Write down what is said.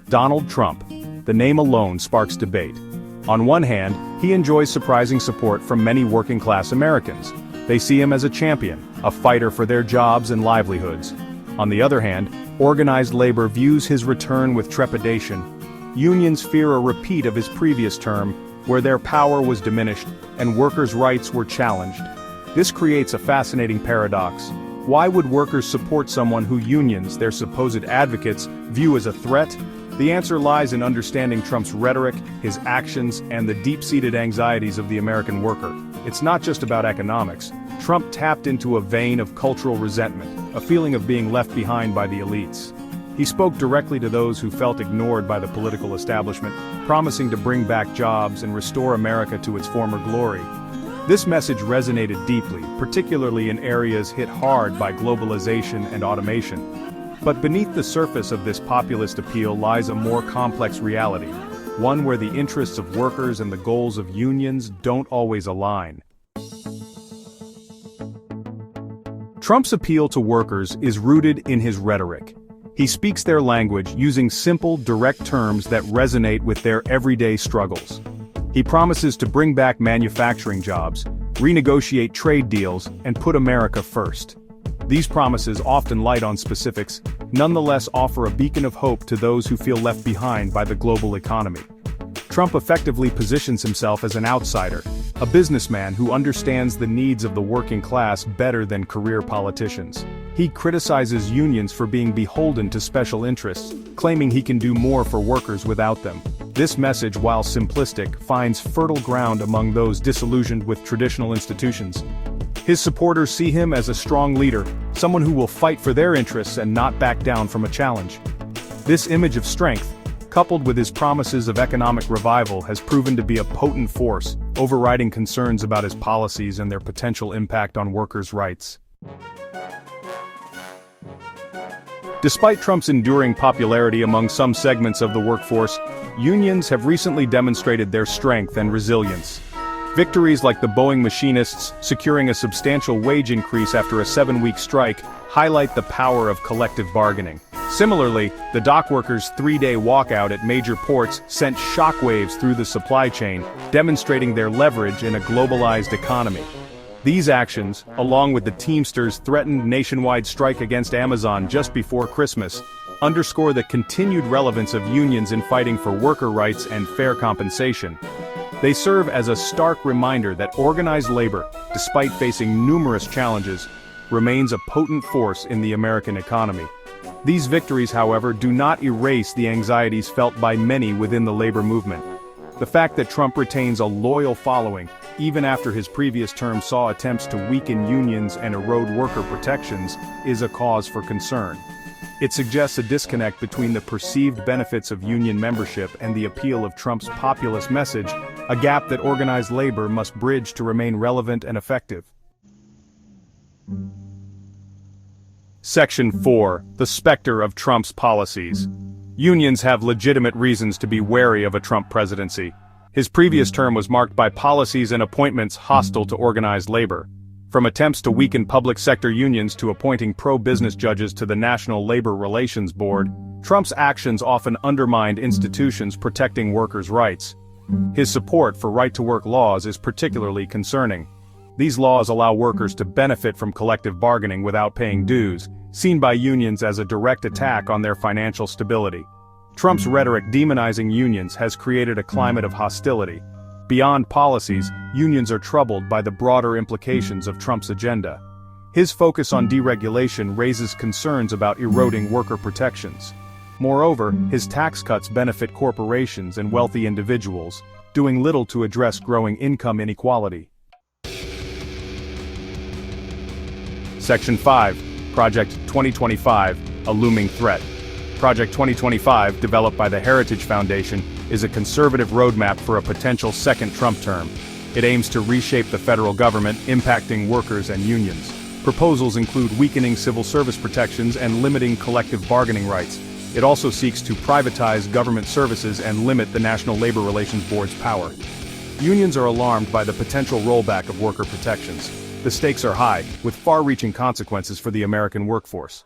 Donald Trump. The name alone sparks debate. On one hand, he enjoys surprising support from many working-class Americans. They see him as a champion, a fighter for their jobs and livelihoods. On the other hand, organized labor views his return with trepidation. Unions fear a repeat of his previous term, where their power was diminished and workers' rights were challenged. This creates a fascinating paradox. Why would workers support someone who unions, their supposed advocates, view as a threat? The answer lies in understanding Trump's rhetoric, his actions, and the deep-seated anxieties of the American worker. It's not just about economics. Trump tapped into a vein of cultural resentment, a feeling of being left behind by the elites. He spoke directly to those who felt ignored by the political establishment, promising to bring back jobs and restore America to its former glory. This message resonated deeply, particularly in areas hit hard by globalization and automation. But beneath the surface of this populist appeal lies a more complex reality, one where the interests of workers and the goals of unions don't always align. Trump's appeal to workers is rooted in his rhetoric. He speaks their language using simple, direct terms that resonate with their everyday struggles. He promises to bring back manufacturing jobs, renegotiate trade deals, and put America first. These promises, often light on specifics, nonetheless offer a beacon of hope to those who feel left behind by the global economy. Trump effectively positions himself as an outsider, a businessman who understands the needs of the working class better than career politicians. He criticizes unions for being beholden to special interests, claiming he can do more for workers without them. This message, while simplistic, finds fertile ground among those disillusioned with traditional institutions. His supporters see him as a strong leader, someone who will fight for their interests and not back down from a challenge. This image of strength, coupled with his promises of economic revival, has proven to be a potent force, overriding concerns about his policies and their potential impact on workers' rights. Despite Trump's enduring popularity among some segments of the workforce, unions have recently demonstrated their strength and resilience. Victories like the Boeing machinists securing a substantial wage increase after a 7-week strike highlight the power of collective bargaining. Similarly, the dock workers' 3-day walkout at major ports sent shockwaves through the supply chain, demonstrating their leverage in a globalized economy. These actions, along with the Teamsters' threatened nationwide strike against Amazon just before Christmas, underscore the continued relevance of unions in fighting for worker rights and fair compensation. They serve as a stark reminder that organized labor, despite facing numerous challenges, remains a potent force in the American economy. These victories, however, do not erase the anxieties felt by many within the labor movement. The fact that Trump retains a loyal following, even after his previous term saw attempts to weaken unions and erode worker protections, is a cause for concern. It suggests a disconnect between the perceived benefits of union membership and the appeal of Trump's populist message, a gap that organized labor must bridge to remain relevant and effective. Section 4. The specter of Trump's policies. Unions have legitimate reasons to be wary of a Trump presidency. His previous term was marked by policies and appointments hostile to organized labor. From attempts to weaken public sector unions to appointing pro-business judges to the National Labor Relations Board, Trump's actions often undermined institutions protecting workers' rights. His support for right-to-work laws is particularly concerning. These laws allow workers to benefit from collective bargaining without paying dues, seen by unions as a direct attack on their financial stability. Trump's rhetoric demonizing unions has created a climate of hostility. Beyond policies, unions are troubled by the broader implications of Trump's agenda. His focus on deregulation raises concerns about eroding worker protections. Moreover, his tax cuts benefit corporations and wealthy individuals, doing little to address growing income inequality. Section 5. Project 2025, a looming threat. Project 2025, developed by the Heritage Foundation, is a conservative roadmap for a potential second Trump term. It aims to reshape the federal government, impacting workers and unions. Proposals include weakening civil service protections and limiting collective bargaining rights. It also seeks to privatize government services and limit the National Labor Relations Board's power. Unions are alarmed by the potential rollback of worker protections. The stakes are high, with far-reaching consequences for the American workforce.